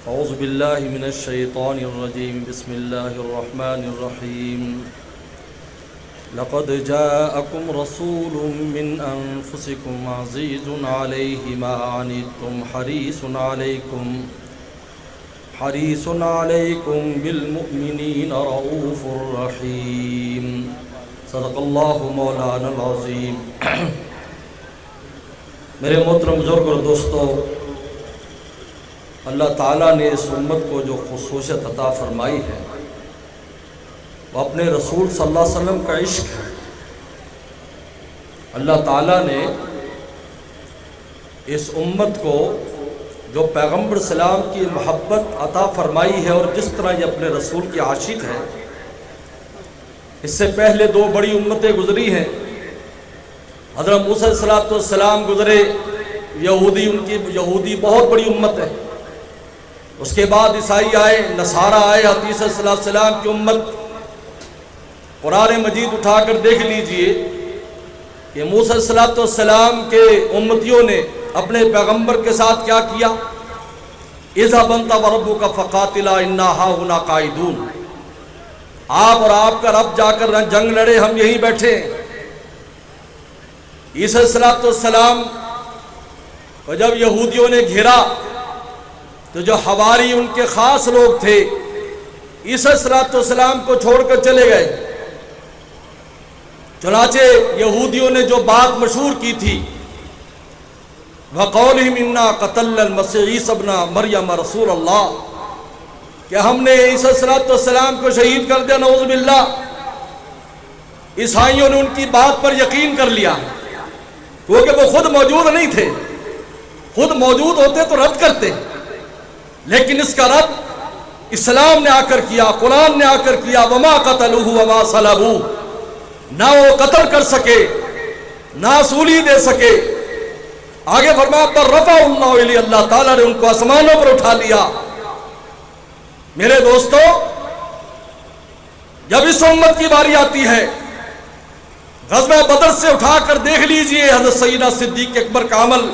اعوذ باللہ من الشیطان الرجیم بسم اللہ الرحمن الرحیم لقد جاءکم رسول من انفسکم عزیز علیہ ما عنتم حریص علیکم بالمؤمنین رؤوف رحیم صدق اللہ مولانا العظیم۔ میرے محترم بزرگ اور دوستو، اللہ تعالیٰ نے اس امت کو جو خصوصیت عطا فرمائی ہے وہ اپنے رسول صلی اللہ علیہ وسلم کا عشق ہے۔ اللہ تعالیٰ نے اس امت کو جو پیغمبر سلام کی محبت عطا فرمائی ہے اور جس طرح یہ اپنے رسول کی عاشق ہے، اس سے پہلے دو بڑی امتیں گزری ہیں۔ حضرت موسیٰ علیہ السلام گزرے، یہودی بہت بڑی امت ہے۔ اس کے بعد عیسائی آئے، نصارہ آئے، حدیث صلی اللہ علیہ وسلم کی امت۔ قرآن مجید اٹھا کر دیکھ لیجئے کہ موسیٰ علیہ السلام کے امتیوں نے اپنے پیغمبر کے ساتھ کیا کیا؟ اذهب انت وربک فقاتلا انا ہاہنا قاعدون، آپ اور آپ کا رب جا کر جنگ لڑے، ہم یہیں بیٹھے ہیں۔ عیسیٰ علیہ السلام کو جب یہودیوں نے گھیرا تو جو حواری ان کے خاص لوگ تھے عیسیٰ علیہ السلام کو چھوڑ کر چلے گئے۔ چنانچہ یہودیوں نے جو بات مشہور کی تھی وَقَوْلِهِمْ إِنَّا قَتَلْنَا الْمَسِيحَ عِيسَى ابْنَ مَرْيَمَ رسول اللہ، کہ ہم نے عیسیٰ علیہ السلام کو شہید کر دیا، نعوذ باللہ۔ عیسائیوں نے ان کی بات پر یقین کر لیا کیونکہ وہ خود موجود نہیں تھے، خود موجود ہوتے تو رد کرتے، لیکن اس کا رد اسلام نے آ کر کیا، قرآن نے آ کر کیا۔ وما قتلوہ وما صلبوہ، نہ وہ قتل کر سکے نہ سولی دے سکے۔ آگے فرمایا پر رفع اللہ علیہ، اللہ تعالیٰ نے ان کو آسمانوں پر اٹھا لیا۔ میرے دوستو، جب اس امت کی باری آتی ہے، غزوہ بدر سے اٹھا کر دیکھ لیجئے حضرت سیدنا صدیق اکبر کا عمل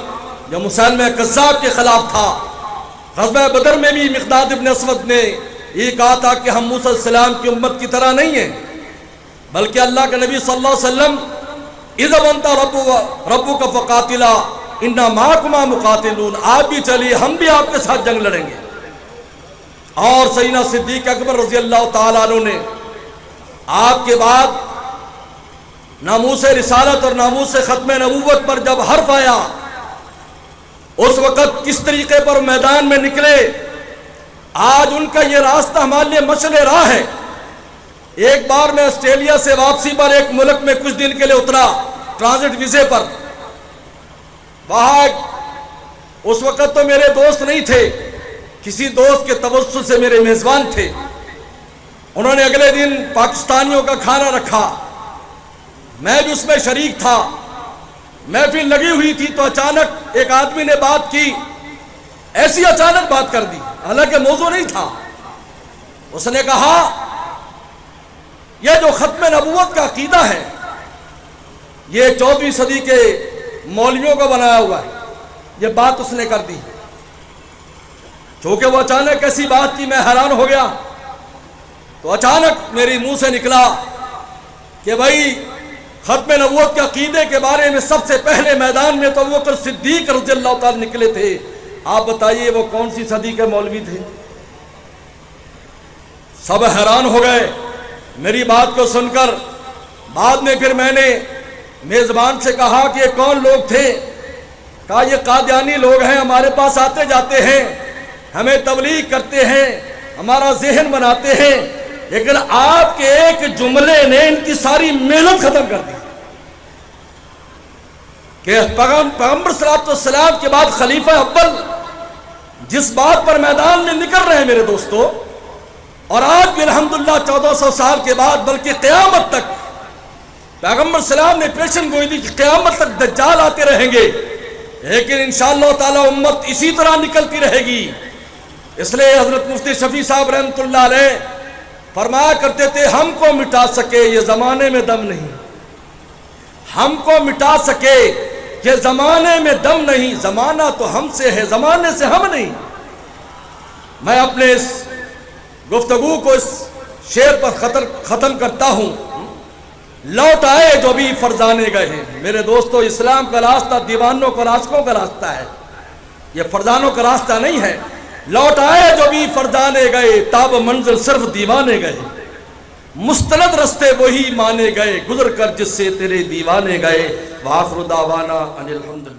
جو مسیلمہ کذاب کے خلاف تھا۔ غزوہ بدر میں بھی مقداد ابن اسود نے یہ کہا تھا کہ ہم موسیٰ علیہ السلام کی امت کی طرح نہیں ہیں، بلکہ اللہ کے نبی صلی اللہ علیہ وسلم اذهب انت ربک فقاتلا انا معکما مقاتلون، آپ بھی چلیے، ہم بھی آپ کے ساتھ جنگ لڑیں گے۔ اور سیدنا صدیق اکبر رضی اللہ تعالیٰ عنہ نے آپ کے بعد ناموس رسالت اور ناموس ختم نبوت پر جب حرف آیا، اس وقت کس طریقے پر میدان میں نکلے۔ آج ان کا یہ راستہ ہمارے لیے مشعل راہ ہے۔ ایک بار میں آسٹریلیا سے واپسی پر ایک ملک میں کچھ دن کے لیے اترا ٹرانزٹ ویزے پر۔ وہاں اس وقت تو میرے دوست نہیں تھے، کسی دوست کے توسط سے میرے میزبان تھے۔ انہوں نے اگلے دن پاکستانیوں کا کھانا رکھا، میں بھی اس میں شریک تھا۔ محفل لگی ہوئی تھی تو اچانک ایک آدمی نے بات کی، ایسی اچانک بات کر دی، حالانکہ موضوع نہیں تھا۔ اس نے کہا یہ جو ختم نبوت کا عقیدہ ہے یہ 14ویں صدی کے مولویوں کا بنایا ہوا ہے، یہ بات اس نے کر دی۔ چونکہ وہ اچانک ایسی بات کی، میں حیران ہو گیا۔ تو اچانک میری منہ سے نکلا کہ بھائی ختم نبوت کے عقیدے کے بارے میں سب سے پہلے میدان میں تو ابو بکر صدیق رضی اللہ تعالیٰ نکلے تھے۔ آپ بتائیے وہ کون سی صدی کے مولوی تھے؟ سب حیران ہو گئے میری بات کو سن کر۔ بعد میں پھر میں نے میزبان سے کہا کہ یہ کون لوگ تھے؟ کہا یہ قادیانی لوگ ہیں، ہمارے پاس آتے جاتے ہیں، ہمیں تبلیغ کرتے ہیں، ہمارا ذہن بناتے ہیں، لیکن آپ کے ایک جملے نے ان کی ساری محنت ختم کر دی کہ پیغمبر صلی اللہ علیہ وسلم کے بعد خلیفہ اول جس بات پر میدان میں نکل رہے ہیں میرے دوستو، اور آج بھی الحمدللہ 1400 سال کے بعد بلکہ قیامت تک پیغمبر سلام نے پیشن گوئی دی کہ قیامت تک دجال آتے رہیں گے، لیکن انشاءاللہ تعالی امت اسی طرح نکلتی رہے گی۔ اس لیے حضرت مفتی شفیع صاحب رحمۃ اللہ علیہ فرمایا کرتے تھے ہم کو مٹا سکے یہ زمانے میں دم نہیں، ہم کو مٹا سکے یہ زمانے میں دم نہیں، زمانہ تو ہم سے ہے، زمانے سے ہم نہیں۔ میں اپنے اس گفتگو کو اس شعر پر ختم کرتا ہوں. لوٹ آئے جو بھی فرزانے گئے ہیں. میرے دوستو، اسلام کا راستہ دیوانوں کا عاشقوں کا راستہ ہے، یہ فرزانوں کا راستہ نہیں ہے. لوٹ آئے جو بھی فرزانے گئے، تاب منزل صرف دیوانے گئے. مستند رستے وہی مانے گئے، گزر کر جس سے تیرے دیوانے گئے. وآخر دعوانا ان الحمد للہ.